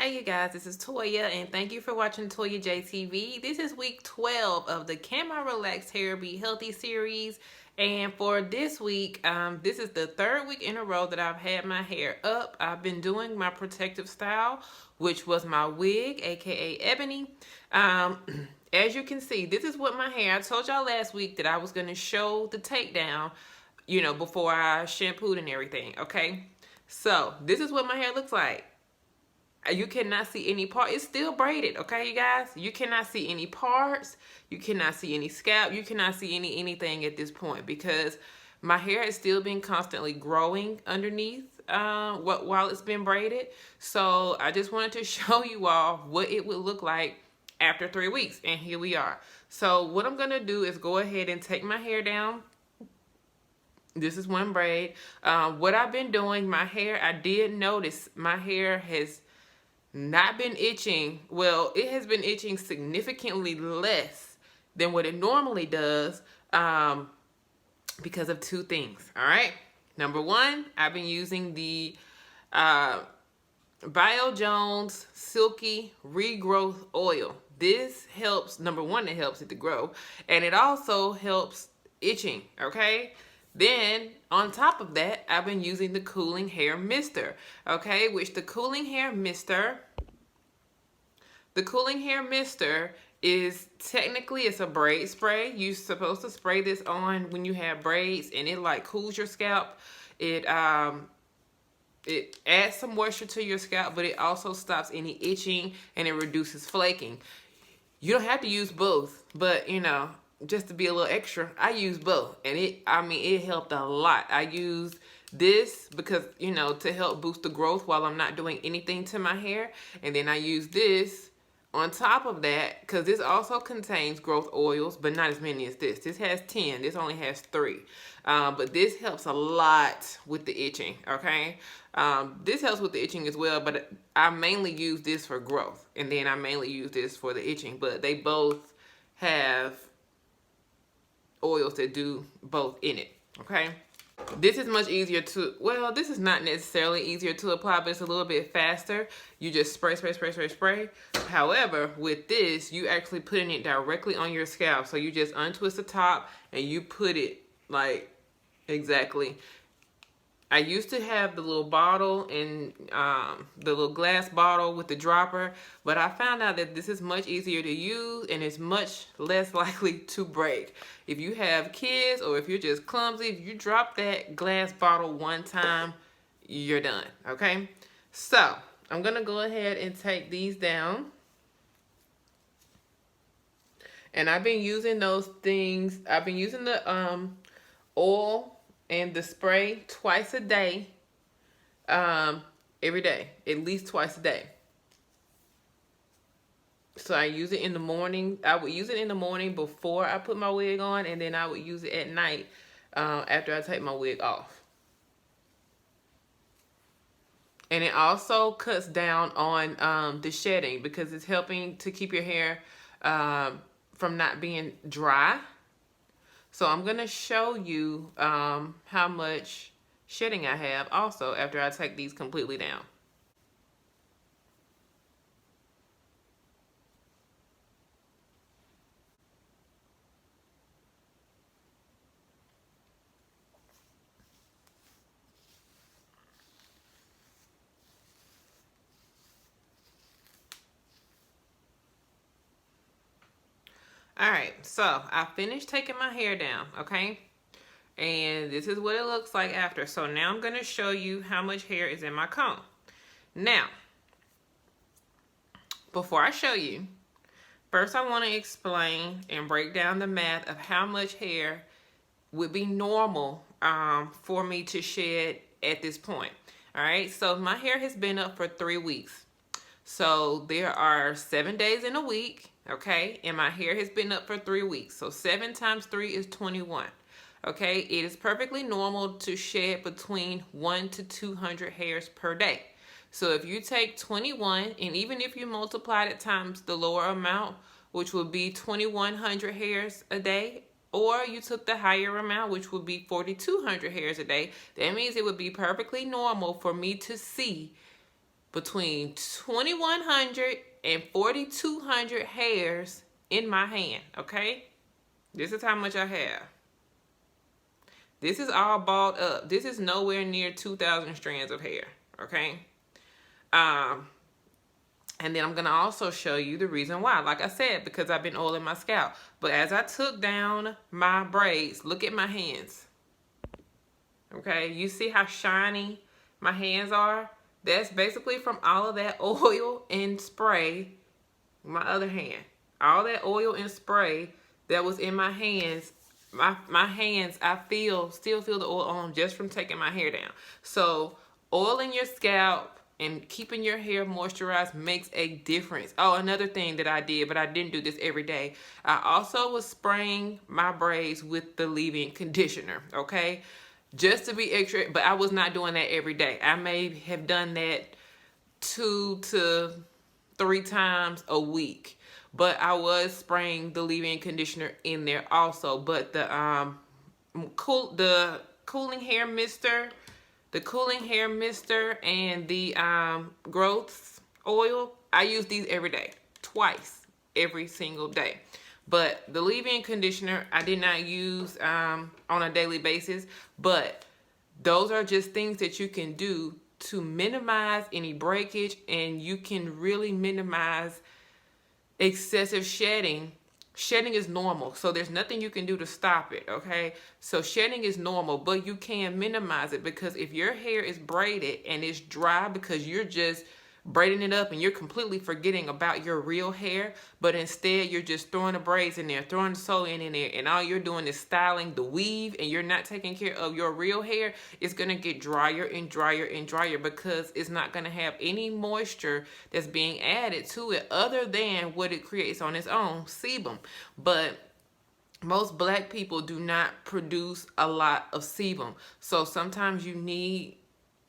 Hey you guys, this is Toya and thank you for watching Toya JTV. This is week 12 of the Can My Relaxed Hair Be Healthy series. And for this week, this is the third week in a row that I've had my hair up. I've been doing my protective style, which was my wig, aka Ebony. As you can see, this is what my hair, I told y'all last week that I was going to show the takedown, before I shampooed and everything, okay? So, this is what my hair looks like. You cannot see any part. It's still braided, okay, you guys? You cannot see any parts. You cannot see any scalp. You cannot see anything at this point because my hair has still been constantly growing underneath while it's been braided. So I just wanted to show you all what it would look like after 3 weeks, and here we are. So what I'm gonna do is go ahead and take my hair down. This is one braid. What I've been doing, my hair, I did notice my hair has not been itching. Well, it has been itching significantly less than what it normally does because of two things. All right. Number one, I've been using the Bio Jones Silky Regrowth Oil. This helps, number one, it helps it to grow, and it also helps itching, okay? Then, on top of that, I've been using the Cooling Hair Mister, okay? Which the Cooling Hair Mister is technically, it's a braid spray. You're supposed to spray this on when you have braids, and it like cools your scalp. It adds some moisture to your scalp, but it also stops any itching and it reduces flaking. You don't have to use both, but just to be a little extra, I use both, and it helped a lot. I used this because, to help boost the growth while I'm not doing anything to my hair, and then I use this on top of that because this also contains growth oils, but not as many as this. This has 10. This only has 3. But this helps a lot with the itching, okay? This helps with the itching as well, but I mainly use this for growth, and then I mainly use this for the itching, but they both have oils that do both in it, okay? This is much easier to, well, this is not necessarily easier to apply, but it's a little bit faster. You just spray. However, with this, you actually putting it directly on your scalp. So you just untwist the top and you put it like exactly. I used to have the little bottle and the little glass bottle with the dropper, but I found out that this is much easier to use and it's much less likely to break. If you have kids or if you're just clumsy, if you drop that glass bottle one time, you're done, okay? So, I'm gonna go ahead and take these down. And I've been using those things, I've been using the oil and the spray twice a day, every day, at least twice a day. So I use it in the morning. I would use it in the morning before I put my wig on, and then I would use it at night after I take my wig off. And it also cuts down on the shedding because it's helping to keep your hair from not being dry. So I'm going to show you how much shedding I have also after I take these completely down. All right, so I finished taking my hair down, okay? And this is what it looks like after. So now I'm going to show you how much hair is in my comb. Now, before I show you, first I want to explain and break down the math of how much hair would be normal for me to shed at this point. All right, so my hair has been up for 3 weeks. So there are 7 days in a week, okay? And my hair has been up for 3 weeks. So 7 times 3 is 21. Okay, it is perfectly normal to shed between 100 to 200 hairs per day. So if you take 21, and even if you multiply it times the lower amount, which would be 2,100 hairs a day, or you took the higher amount, which would be 4,200 hairs a day, that means it would be perfectly normal for me to see between 2,100 and 4,200 hairs in my hand, okay? This is how much I have. This is all balled up. This is nowhere near 2,000 strands of hair, okay? And then I'm going to also show you the reason why. Like I said, because I've been oiling my scalp. But as I took down my braids, look at my hands. Okay, you see how shiny my hands are? That's basically from all of that oil and spray. My other hand. All that oil and spray that was in my hands. My hands, I still feel the oil on them just from taking my hair down. So, oiling your scalp and keeping your hair moisturized makes a difference. Oh, another thing that I did, but I didn't do this every day. I also was spraying my braids with the leave-in conditioner, okay? Just to be extra, but I was not doing that every day. I may have done that 2 to 3 times a week. But I was spraying the leave-in conditioner in there also. But the cooling hair mister, and the growth oil, I use these every day, twice every single day. But the leave-in conditioner I did not use on a daily basis. But those are just things that you can do to minimize any breakage, and you can really minimize excessive shedding. Shedding is normal, so there's nothing you can do to stop it, okay? So shedding is normal, but you can minimize it, because if your hair is braided and it's dry because you're just braiding it up and you're completely forgetting about your real hair, but instead you're just throwing the braids in there, throwing the sew-in in there, and all you're doing is styling the weave, and you're not taking care of your real hair, it's going to get drier and drier and drier, because it's not going to have any moisture that's being added to it other than what it creates on its own, sebum. But most black people do not produce a lot of sebum, so sometimes you need,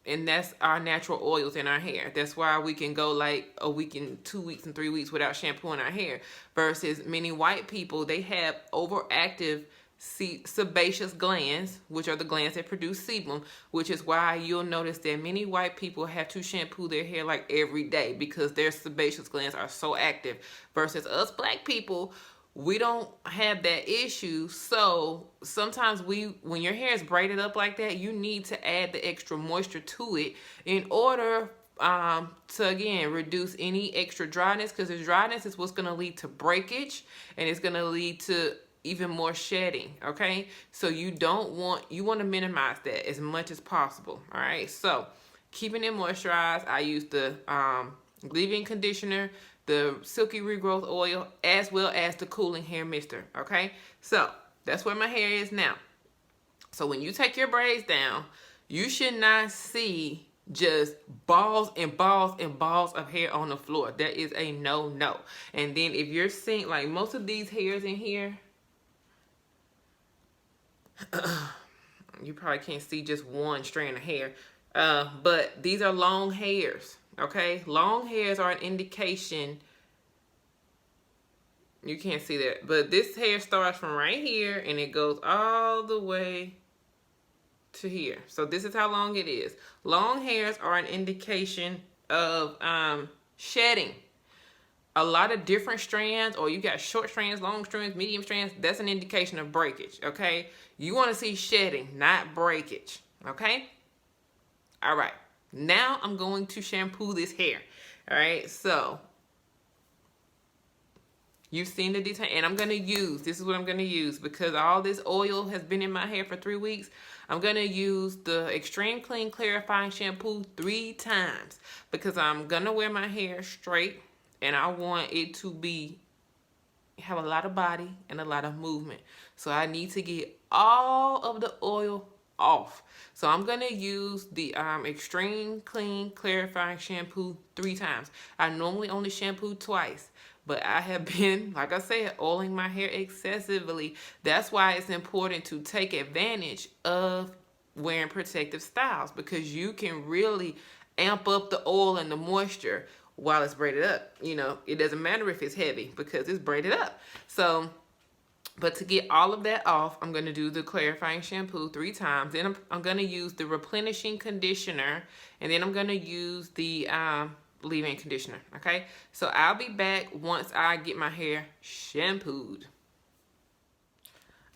and that's our natural oils in our hair. That's why we can go like a week and 2 weeks and 3 weeks without shampooing our hair. Versus many white people, they have overactive sebaceous glands, which are the glands that produce sebum, which is why you'll notice that many white people have to shampoo their hair like every day, because their sebaceous glands are so active. Versus us black people, we don't have that issue. So sometimes when your hair is braided up like that, you need to add the extra moisture to it in order to, again, reduce any extra dryness, because the dryness is what's going to lead to breakage, and it's going to lead to even more shedding, okay? So you want to minimize that as much as possible, all right? So keeping it moisturized, I use the leave-in conditioner, the silky regrowth oil, as well as the cooling hair mister, okay? So that's where my hair is now. So when you take your braids down, you should not see just balls and balls and balls of hair on the floor. That is a no-no. And then if you're seeing, like, most of these hairs in here, you probably can't see just one strand of hair, but these are long hairs. Okay, long hairs are an indication. You can't see that, but this hair starts from right here and it goes all the way to here. So this is how long it is. Long hairs are an indication of shedding. A lot of different strands, or you got short strands, long strands, medium strands, that's an indication of breakage, okay? You want to see shedding, not breakage, okay? All right. Now I'm going to shampoo this hair. All right, so you've seen the detail, and I'm going to use, this is what I'm going to use, because all this oil has been in my hair for 3 weeks. I'm going to use the Extreme Clean Clarifying Shampoo 3 times, because I'm going to wear my hair straight, and I want it to have a lot of body and a lot of movement. So I need to get all of the oil off. So I'm going to use the Extreme Clean Clarifying Shampoo 3 times. I normally only shampoo twice, but I have been, like I said, oiling my hair excessively. That's why it's important to take advantage of wearing protective styles, because you can really amp up the oil and the moisture while it's braided up. You know, it doesn't matter if it's heavy because it's braided up. So But to get all of that off, I'm going to do the clarifying shampoo 3 times. Then I'm going to use the replenishing conditioner. And then I'm going to use the leave-in conditioner. Okay? So I'll be back once I get my hair shampooed.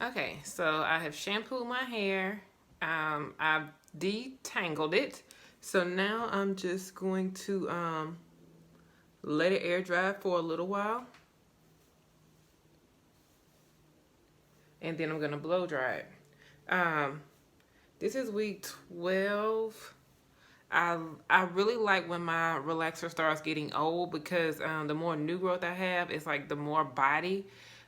Okay, so I have shampooed my hair. I've detangled it. So now I'm just going to let it air dry for a little while. And then I'm going to blow dry it. This is week 12. I really like when my relaxer starts getting old because the more new growth I have, it's like the more body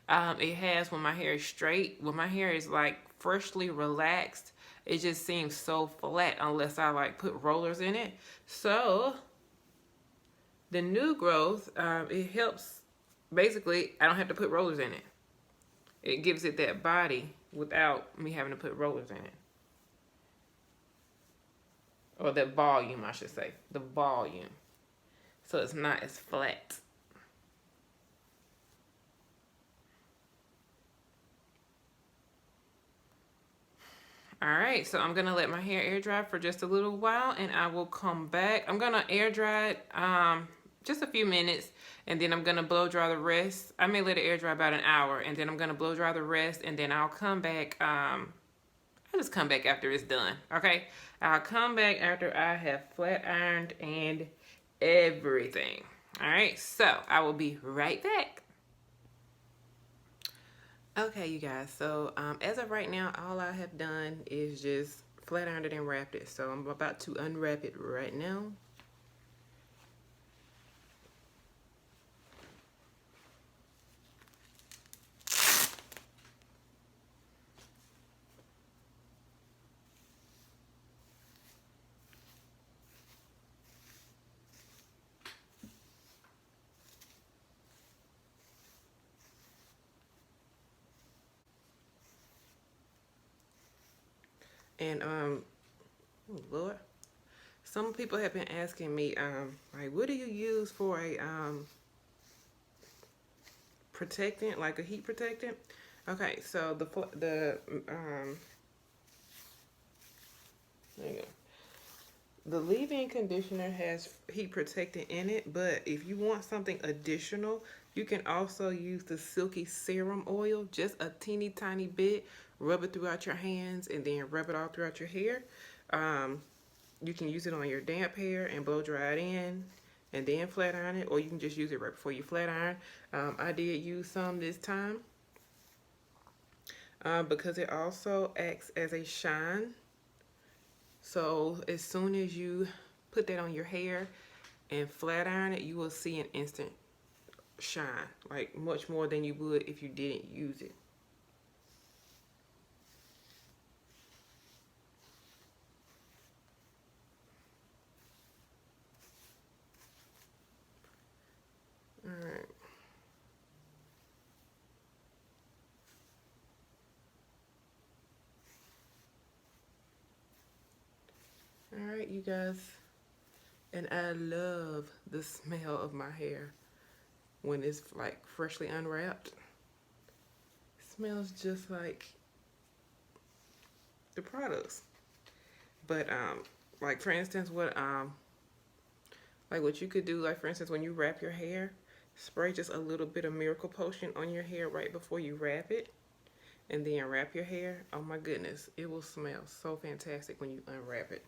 it has when my hair is straight. When my hair is like freshly relaxed, it just seems so flat unless I like put rollers in it. So the new growth, it helps. Basically, I don't have to put rollers in it. It gives it that body without me having to put rollers in it. Or that volume, I should say. The volume. So it's not as flat. Alright, so I'm going to let my hair air dry for just a little while and I will come back. I'm going to air dry it just a few minutes and then I'm going to blow dry the rest. I may let it air dry about an hour and then I'm going to blow dry the rest and then I'll come back. I'll just come back after it's done, okay? I'll come back after I have flat ironed and everything. Alright, so I will be right back. Okay, you guys, so as of right now, all I have done is just flat ironed it and wrapped it. So I'm about to unwrap it right now. And oh Lord, some people have been asking me like, what do you use for a protectant, like a heat protectant? Okay, so there you go. The leave-in conditioner has heat protectant in it, but if you want something additional, you can also use the silky serum oil, just a teeny tiny bit. Rub it throughout your hands and then rub it all throughout your hair. You can use it on your damp hair and blow dry it in and then flat iron it, or you can just use it right before you flat iron. I did use some this time because it also acts as a shine. So as soon as you put that on your hair and flat iron it, you will see an instant shine, like much more than you would if you didn't use it. Alright. Alright, you guys. And I love the smell of my hair when it's like freshly unwrapped. It smells just like the products. But like for instance, what you could do, like for instance, when you wrap your hair, spray just a little bit of Miracle Potion on your hair right before you wrap it, and then wrap your hair. Oh my goodness, it will smell so fantastic when you unwrap it.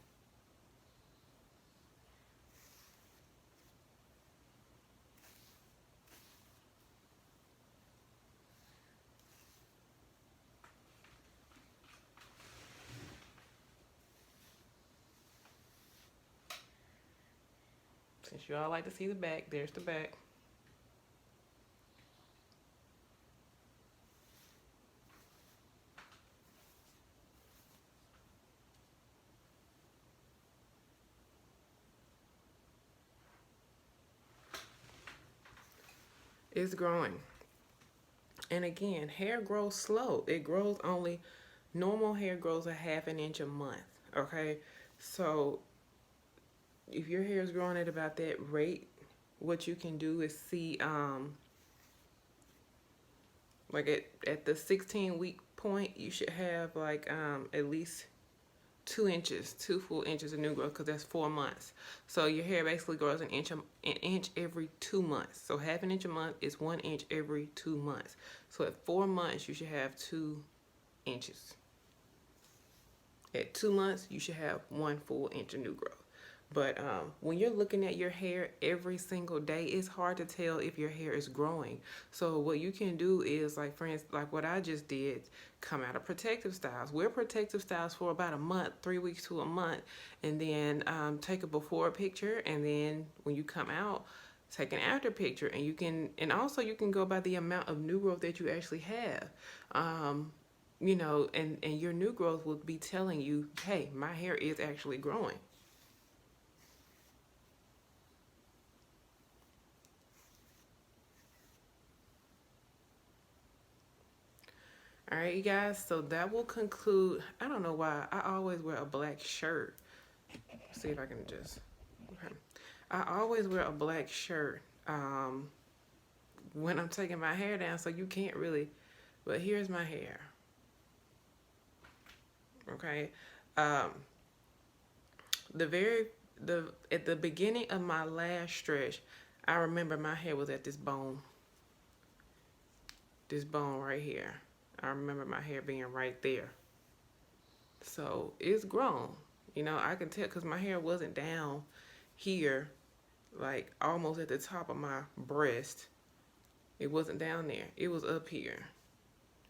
Since you all like to see the back, there's the back. It's growing. And again, hair grows slow. It grows only, normal hair grows a ½ an inch a month, okay? So if your hair is growing at about that rate, what you can do is see Like at the 16-week point, you should have like at least 2 inches, 2 full inches of new growth, because that's 4 months. So your hair basically grows an inch every 2 months. So half an inch a month is 1 inch every 2 months. So at 4 months, you should have 2 inches. At 2 months, you should have 1 full inch of new growth. But when you're looking at your hair every single day, it's hard to tell if your hair is growing. So what you can do is, like, for instance, like what I just did, come out of protective styles. Wear protective styles for about a month, 3 weeks to a month, and then take a before picture, and then when you come out, take an after picture, and also you can go by the amount of new growth that you actually have. You know, and your new growth will be telling you, hey, my hair is actually growing. All right, you guys, so that will conclude. I don't know why I always wear a black shirt. Let's see if I can just, okay. I always wear a black shirt when I'm taking my hair down, so you can't really, but here's my hair. Okay. Um, at the beginning of my last stretch, I remember my hair was at this bone right here. I remember my hair being right there. So it's grown. You know, I can tell because my hair wasn't down here, like almost at the top of my breast. It wasn't down there. It was up here.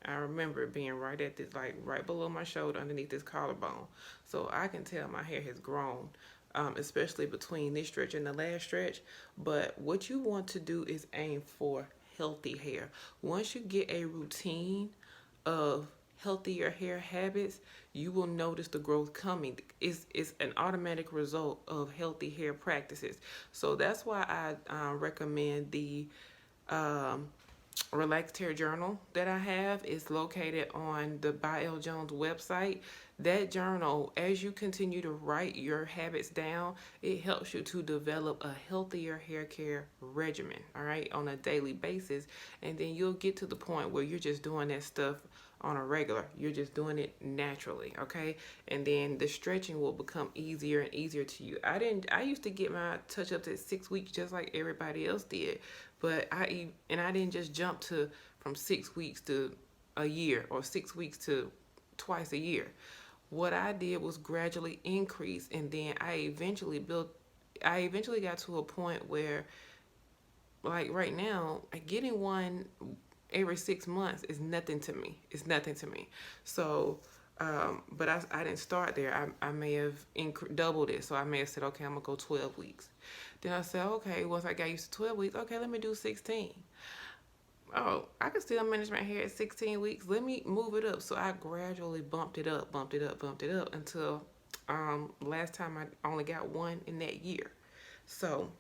I remember it being right at this, like right below my shoulder, underneath this collarbone. So I can tell my hair has grown, especially between this stretch and the last stretch. But what you want to do is aim for healthy hair. Once you get a routine of healthier hair habits, you will notice the growth coming. It's an automatic result of healthy hair practices. So that's why I recommend the Relaxed Hair Journal that I have. Is located on the By L Jones website. That journal, as you continue to write your habits down, it helps you to develop a healthier hair care regimen, all right, on a daily basis. And then you'll get to the point where you're just doing that stuff on a regular. You're just doing it naturally, okay? And then the stretching will become easier and easier to you. I used to get my touch-ups at 6 weeks just like everybody else did. But I didn't just jump from 6 weeks to a year, or 6 weeks to twice a year. What I did was gradually increase, and then I eventually got to a point where, like right now, getting one every 6 months is nothing to me. It's nothing to me. So, but I didn't start there. I may have doubled it. So I may have said, okay, I'm gonna go 12 weeks. Then I said, okay, once I got used to 12 weeks, okay, let me do 16. Oh, I can still manage my hair at 16 weeks. Let me move it up. So I gradually bumped it up until last time I only got one in that year. So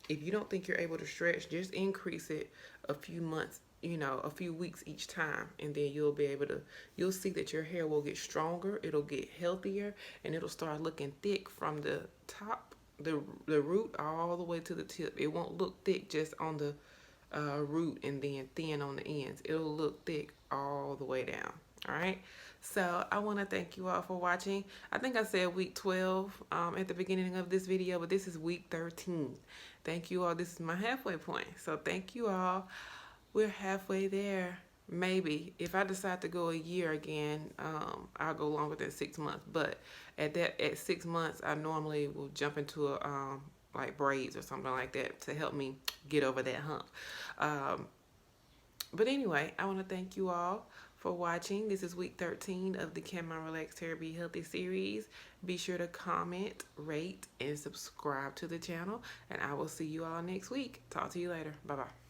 if you don't think you're able to stretch, just increase it a few months, a few weeks each time, and then you'll see that your hair will get stronger, it'll get healthier, and it'll start looking thick from the top, the root, all the way to the tip. It won't look thick just on the root and then thin on the ends. It'll look thick all the way down. All right. So I want to thank you all for watching. I think I said week 12 at the beginning of this video, but this is week 13. Thank you all. This is my halfway point. So thank you all. We're halfway there. Maybe if I decide to go a year again, I'll go longer than 6 months. But at 6 months, I normally will jump into a like braids or something like that to help me get over that hump. But anyway, I want to thank you all for watching. This is week 13 of the Can My Relaxed Hair Be Healthy series. Be sure to comment, rate, and subscribe to the channel. And I will see you all next week. Talk to you later. Bye-bye.